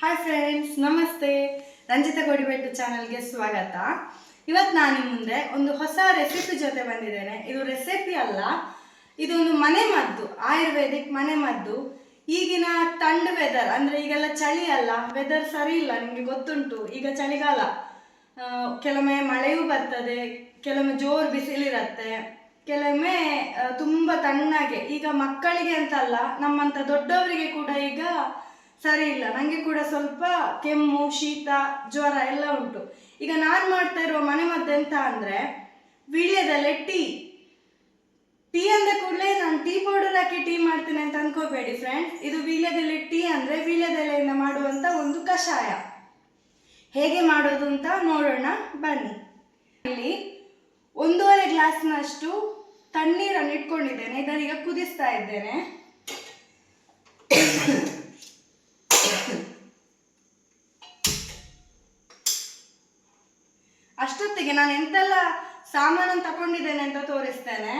Hi friends, ನಮಸ್ತೆ. ರಂಜಿತಾ ಕೋಡಿಬೆಟ್ಟು ಚಾನಲ್ಗೆ ಸ್ವಾಗತ. ಇವತ್ತು ನಾನು ನಿಮ್ಮ ಮುಂದೆ ಒಂದು ಹೊಸ ರೆಸಿಪಿ ಜೊತೆ ಬಂದಿದ್ದೇನೆ. ಇದು ರೆಸಿಪಿ ಅಲ್ಲ, ಇದೊಂದು ಮನೆ ಮದ್ದು, ಆಯುರ್ವೇದಿಕ್ ಮನೆ ಮದ್ದು. ಈಗಿನ ಥಂಡ್ ವೆದರ್ ಅಂದರೆ ಈಗೆಲ್ಲ ಚಳಿ ಅಲ್ಲ, ವೆದರ್ ಸರಿ ಇಲ್ಲ, ನಿಮಗೆ ಗೊತ್ತುಂಟು. ಈಗ ಚಳಿಗಾಲ, ಕೆಲವೊಮ್ಮೆ ಮಳೆಯೂ ಬರ್ತದೆ, ಕೆಲವೊಮ್ಮೆ ಜೋರು ಬಿಸಿಲಿರುತ್ತೆ, ಕೆಲವೊಮ್ಮೆ ತುಂಬ ತಣ್ಣಗೆ. ಈಗ ಮಕ್ಕಳಿಗೆ ಅಂತಲ್ಲ, ನಮ್ಮಂಥ ದೊಡ್ಡವರಿಗೆ ಕೂಡ ಈಗ ಸರಿ ಇಲ್ಲ. ನನಗೆ ಕೂಡ ಸ್ವಲ್ಪ ಕೆಮ್ಮು, ಶೀತ, ಜ್ವರ ಎಲ್ಲ ಉಂಟು. ಈಗ ನಾನು ಮಾಡ್ತಾ ಇರುವ ಮನೆ ಮದ್ದು ಎಂತ ಅಂದರೆ ವೀಳ್ಯದೆಲೆ ಟೀ. ಟೀ ಅಂದ ಕೂಡಲೇ ನಾನು ಟೀ ಪೌಡರ್ ಹಾಕಿ ಟೀ ಮಾಡ್ತೇನೆ ಅಂತ ಅನ್ಕೋಬೇಡಿ ಫ್ರೆಂಡ್ಸ್. ಇದು ವೀಳ್ಯದೆಲೆ ಟೀ ಅಂದರೆ ವೀಳ್ಯದೆಲೆಯಿಂದ ಮಾಡುವಂಥ ಒಂದು ಕಷಾಯ. ಹೇಗೆ ಮಾಡೋದು ಅಂತ ನೋಡೋಣ ಬನ್ನಿ. ಇಲ್ಲಿ 1.5 ಗ್ಲಾಸ್ನಷ್ಟು ತಣ್ಣೀರನ್ನು ಇಟ್ಕೊಂಡಿದ್ದೇನೆ. ಇದನ್ನೀಗ ಕುದಿಸ್ತಾ ಇದ್ದೇನೆ. ಅಷ್ಟೊತ್ತಿಗೆ ನಾನು ಎಂತೆಲ್ಲ ಸಾಮಾನನ್ನು ತಗೊಂಡಿದ್ದೇನೆ ಅಂತ ತೋರಿಸ್ತೇನೆ.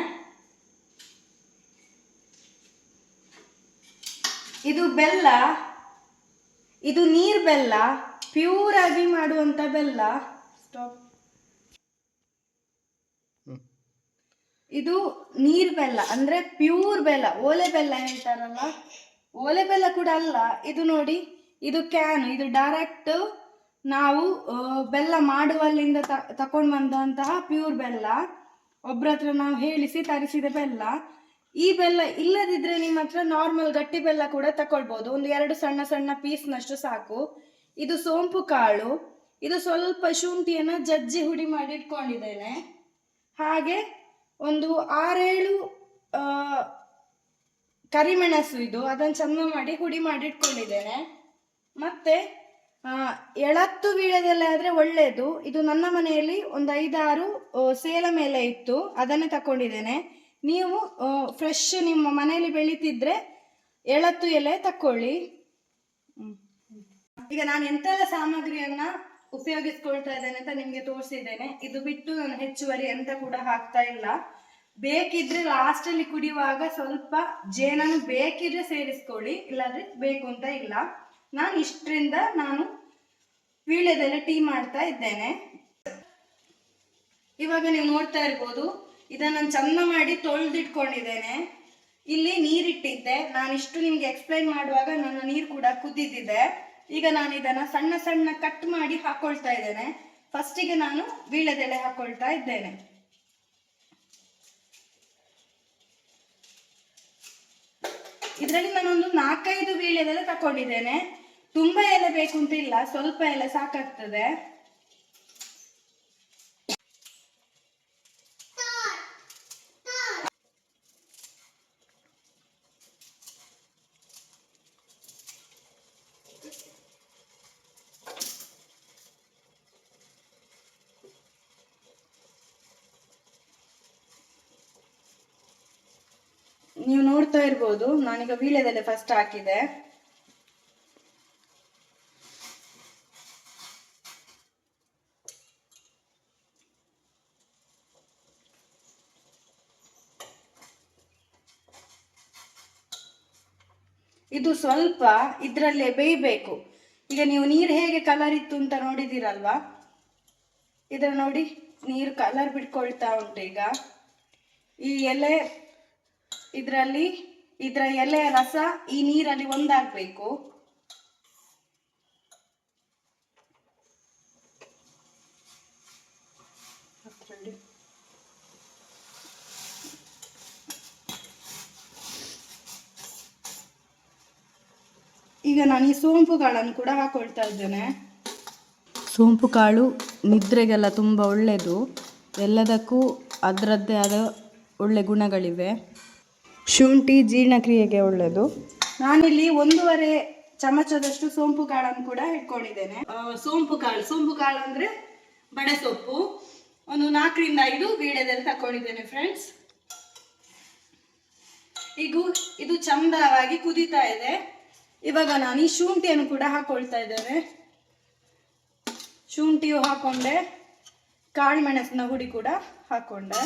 ಇದು ಬೆಲ್ಲ, ಇದು ನೀರ್ ಬೆಲ್ಲ, ಪ್ಯೂರ್ ಆಗಿ ಮಾಡುವಂತ ಬೆಲ್ಲ. ಸ್ಟಾಪ್. ಇದು ನೀರ್ ಬೆಲ್ಲ ಅಂದ್ರೆ ಪ್ಯೂರ್ ಬೆಲ್ಲ, ಓಲೆ ಬೆಲ್ಲ ಹೇಳ್ತಾರಲ್ಲ, ಓಲೆ ಬೆಲ್ಲ ಕೂಡ ಅಲ್ಲ. ಇದು ನೋಡಿ, ಇದು ಕ್ಯಾನ್, ಇದು ಡೈರೆಕ್ಟ್ ನಾವು ಬೆಲ್ಲ ಮಾಡುವಲ್ಲಿಂದ ತಕೊಂಡು ಬಂದಂತಹ ಪ್ಯೂರ್ ಬೆಲ್ಲ. ಒಬ್ರ ಹತ್ರ ನಾವು ಹೇಳಿಸಿ ತರಿಸಿದ ಬೆಲ್ಲ. ಈ ಬೆಲ್ಲ ಇಲ್ಲದಿದ್ರೆ ನಿಮ್ಮ ಹತ್ರ ನಾರ್ಮಲ್ ಗಟ್ಟಿ ಬೆಲ್ಲ ಕೂಡ ತಕೊಳ್ಬೋದು. ಒಂದು 2 ಸಣ್ಣ ಸಣ್ಣ ಪೀಸ್ನಷ್ಟು ಸಾಕು. ಇದು ಸೋಂಪು ಕಾಳು, ಇದು ಸ್ವಲ್ಪ ಶುಂಠಿಯನ್ನು ಜಜ್ಜಿ ಹುಡಿ ಮಾಡಿ ಇಟ್ಕೊಂಡಿದ್ದೇನೆ. ಹಾಗೆ ಒಂದು 6-7 ಕರಿಮೆಣಸು, ಇದು ಅದನ್ನು ಚೆಂದ ಮಾಡಿ ಹುಡಿ ಮಾಡಿ ಇಟ್ಕೊಂಡಿದ್ದೇನೆ. ಮತ್ತೆ ಎಳತ್ತು ವೀಳ್ಯದೆಲೆ ಆದರೆ ಒಳ್ಳೆಯದು. ಇದು ನನ್ನ ಮನೆಯಲ್ಲಿ ಒಂದು 5-6 ಸೇಲಂ ಎಲೆ ಇತ್ತು, ಅದನ್ನೇ ತಕೊಂಡಿದ್ದೇನೆ. ನೀವು ಫ್ರೆಶ್ ನಿಮ್ಮ ಮನೆಯಲ್ಲಿ ಬೆಳೀತಿದ್ರೆ ಎಳತ್ತು ಎಲೆ ತಕ್ಕೊಳ್ಳಿ. ಈಗ ನಾನು ಎಂತೆಲ್ಲ ಸಾಮಗ್ರಿಯನ್ನ ಉಪಯೋಗಿಸ್ಕೊಳ್ತಾ ಇದ್ದೇನೆ ಅಂತ ನಿಮಗೆ ತೋರಿಸಿದ್ದೇನೆ. ಇದು ಬಿಟ್ಟು ನಾನು ಹೆಚ್ಚುವರಿ ಎಂತ ಕೂಡ ಹಾಕ್ತಾ ಇಲ್ಲ. ಬೇಕಿದ್ರೆ ಲಾಸ್ಟಲ್ಲಿ ಕುಡಿಯುವಾಗ ಸ್ವಲ್ಪ ಜೇನನ್ನು ಬೇಕಿದ್ರೆ ಸೇರಿಸ್ಕೊಳ್ಳಿ, ಇಲ್ಲಾಂದ್ರೆ ಬೇಕು ಅಂತ ಇಲ್ಲ. ನಾನು ಇಷ್ಟರಿಂದ ನಾನು ವೀಳ್ಯದೆಲೆ ಟೀ ಮಾಡ್ತಾ ಇದ್ದೇನೆ. ಇವಾಗ ನೀವು ನೋಡ್ತಾ ಇರ್ಬೋದು, ಇದನ್ನು ನಾನು ಚೆಂದ ಮಾಡಿ ತೊಳೆದಿಟ್ಕೊಂಡಿದ್ದೇನೆ. ಇಲ್ಲಿ ನೀರಿಟ್ಟಿದ್ದೆ, ನಾನು ಇಷ್ಟು ನಿಮ್ಗೆ ಎಕ್ಸ್ಪ್ಲೈನ್ ಮಾಡುವಾಗ ನನ್ನ ನೀರು ಕೂಡ ಕುದ್ದಿದ್ದಿದೆ. ಈಗ ನಾನು ಇದನ್ನ ಸಣ್ಣ ಸಣ್ಣ ಕಟ್ ಮಾಡಿ ಹಾಕೊಳ್ತಾ ಇದ್ದೇನೆ. ಫಸ್ಟಿಗೆ ನಾನು ವೀಳ್ಯದೆಲೆ ಹಾಕೊಳ್ತಾ ಇದ್ದೇನೆ. ಇದರಲ್ಲಿ ನಾನೊಂದು 4-5 ವೀಳ್ಯದೆಲೆ ತಕೊಂಡಿದ್ದೇನೆ. ತುಂಬಾ ಎಲೆ ಬೇಕು ಅಂತ ಇಲ್ಲ, ಸ್ವಲ್ಪ ಎಲೆ ಸಾಕಾಗ್ತದೆ. ನೀವು ನೋಡ್ತಾ ಇರ್ಬೋದು, ನಾನೀಗ ವೀಳ್ಯದೆಲೆ ಫಸ್ಟ್ ಹಾಕಿದೆ. ಇದು ಸ್ವಲ್ಪ ಇದರಲ್ಲೇ ಬೇಯಬೇಕು. ಈಗ ನೀವು ನೀರು ಹೇಗೆ ಕಲರ್ ಇತ್ತು ಅಂತ ನೋಡಿದಿರಲ್ವಾ, ಇದರ ನೋಡಿ ನೀರು ಕಲರ್ ಬಿಟ್ಕೊಳ್ತಾ ಉಂಟು. ಈಗ ಈ ಎಲೆ ಇದರಲ್ಲಿ, ಇದರ ಎಲೆಯ ರಸ ಈ ನೀರಲ್ಲಿ ಒಂದಾಗಬೇಕು. ಈಗ ನಾನು ಈ ಸೋಂಪು ಕಾಳನ್ನು ಕೂಡ ಹಾಕೊಳ್ತಾ ಇದ್ದೇನೆ. ಸೋಂಪು ಕಾಳು ನಿದ್ರೆಗೆಲ್ಲ ತುಂಬ ಒಳ್ಳೆಯದು. ಎಲ್ಲದಕ್ಕೂ ಅದರದ್ದೇ ಆದ ಒಳ್ಳೆ ಗುಣಗಳಿವೆ. ಶುಂಠಿ ಜೀರ್ಣಕ್ರಿಯೆಗೆ ಒಳ್ಳೆಯದು. ನಾನಿಲ್ಲಿ 1.5 ಚಮಚದಷ್ಟು ಸೋಂಪು ಕಾಳನ್ನು ಕೂಡ ಇಟ್ಕೊಂಡಿದ್ದೇನೆ. ಸೋಂಪು ಕಾಳು ಅಂದರೆ ಬಡೆ ಸೊಪ್ಪು. ಒಂದು 4-5 ವೀಳ್ಯದೆಲೆ ತಕೊಂಡಿದ್ದೇನೆ ಫ್ರೆಂಡ್ಸ್. ಈಗ ಇದು ಚಂದವಾಗಿ ಕುದೀತಾ ಇದೆ. ಇವಾಗ ನಾನು ಈ ಶುಂಠಿಯನ್ನು ಕೂಡ ಹಾಕೊಳ್ತಾ ಇದ್ದೇನೆ. ಶುಂಠಿಯು ಹಾಕೊಂಡೆ, ಕಾಳು ಮೆಣಸಿನ ಹುಡಿ ಕೂಡ ಹಾಕೊಂಡೆ.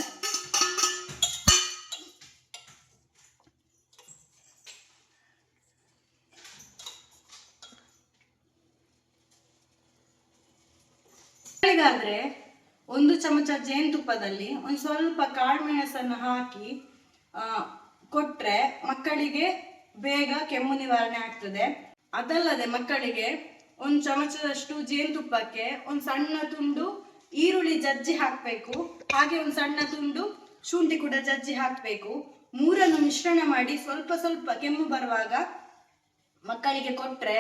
ಟೀಗಾದರೆ 1 ಚಮಚ ಜೇನುತುಪ್ಪದಲ್ಲಿ ಒಂದು ಸ್ವಲ್ಪ ಕಾಳುಮೆಣಸನ್ನು ಹಾಕಿ ಕೊಟ್ಟರೆ ಮಕ್ಕಳಿಗೆ ಬೇಗ ಕೆಮ್ಮು ನಿವಾರಣೆ ಆಗ್ತದೆ. ಅದಲ್ಲದೆ ಮಕ್ಕಳಿಗೆ 1 ಚಮಚದಷ್ಟು ಜೇನುತುಪ್ಪಕ್ಕೆ ಒಂದು ಸಣ್ಣ ತುಂಡು ಈರುಳ್ಳಿ ಜಜ್ಜಿ ಹಾಕಬೇಕು, ಹಾಗೆ ಒಂದು ಸಣ್ಣ ತುಂಡು ಶುಂಠಿ ಕೂಡ ಜಜ್ಜಿ ಹಾಕಬೇಕು. ಮೂರನ್ನು ಮಿಶ್ರಣ ಮಾಡಿ ಸ್ವಲ್ಪ ಸ್ವಲ್ಪ ಕೆಮ್ಮು ಬರುವಾಗ ಮಕ್ಕಳಿಗೆ ಕೊಟ್ಟರೆ,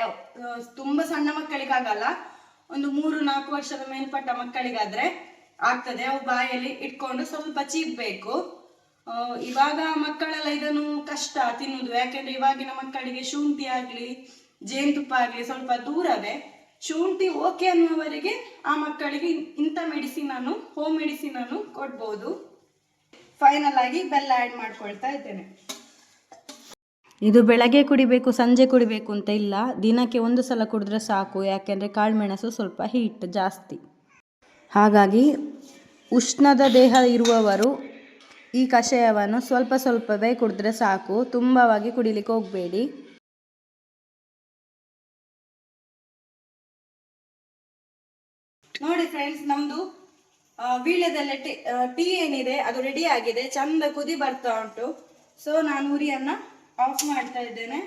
ತುಂಬ ಸಣ್ಣ ಮಕ್ಕಳಿಗಾಗಲ್ಲ, ಒಂದು 3-4 ವರ್ಷದ ಮೇಲ್ಪಟ್ಟ ಮಕ್ಕಳಿಗಾದರೆ ಆಗ್ತದೆ. ಅವು ಬಾಯಲ್ಲಿ ಇಟ್ಕೊಂಡು ಸ್ವಲ್ಪ ಚೀಪಬೇಕು. ಇವಾಗ ಮಕ್ಕಳೆಲ್ಲ ಇದನ್ನು ಕಷ್ಟ ತಿನ್ನುವುದು, ಯಾಕೆಂದರೆ ಇವಾಗಿನ ಮಕ್ಕಳಿಗೆ ಶುಂಠಿ ಆಗಲಿ ಜೇನುತುಪ್ಪ ಆಗಲಿ ಸ್ವಲ್ಪ ದೂರವೇ. ಶುಂಠಿ ಓಕೆ ಅನ್ನುವವರಿಗೆ ಆ ಮಕ್ಕಳಿಗೆ ಇಂಥ ಮೆಡಿಸಿನನ್ನು, ಹೋಮ್ ಮೆಡಿಸಿನನ್ನು ಕೊಡ್ಬೋದು. ಫೈನಲ್ ಆಗಿ ಬೆಲ್ಲ ಆ್ಯಡ್ ಮಾಡ್ಕೊಳ್ತಾ ಇದ್ದೇನೆ. ಇದು ಬೆಳಗ್ಗೆ ಕುಡಿಬೇಕು ಸಂಜೆ ಕುಡಿಬೇಕು ಅಂತ ಇಲ್ಲ, ದಿನಕ್ಕೆ 1 ಸಲ ಕುಡಿದ್ರೆ ಸಾಕು. ಯಾಕೆಂದರೆ ಕಾಳುಮೆಣಸು ಸ್ವಲ್ಪ ಹೀಟ್ ಜಾಸ್ತಿ, ಹಾಗಾಗಿ ಉಷ್ಣದ ದೇಹ ಇರುವವರು ಈ ಕಷಾಯವನ್ನು ಸ್ವಲ್ಪ ಸ್ವಲ್ಪವೇ ಕುಡಿದ್ರೆ ಸಾಕು, ತುಂಬವಾಗಿ ಕುಡಿಲಿಕ್ಕೆ ಹೋಗಬೇಡಿ. ನೋಡಿ ಫ್ರೆಂಡ್ಸ್, ನಮ್ಮದು ವೀಳ್ಯದೆಲೆ ಟೀ ಏನಿದೆ ಅದು ರೆಡಿ ಆಗಿದೆ, ಚಂದ ಕುದಿ ಬರ್ತಾ ಉಂಟು. ಸೊ ನಾನು ಉರಿಯನ್ನು ಆಫ್ ಮಾಡ್ತಾ ಇದ್ದೇನೆ.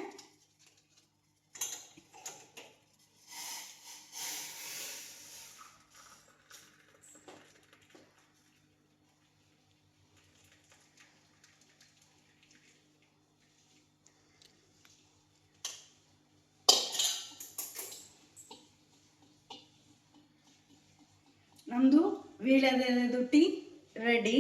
ನಮ್ಮದು ವೀಳ್ಯದೆಲೆದು ಟೀ ರೆಡಿ.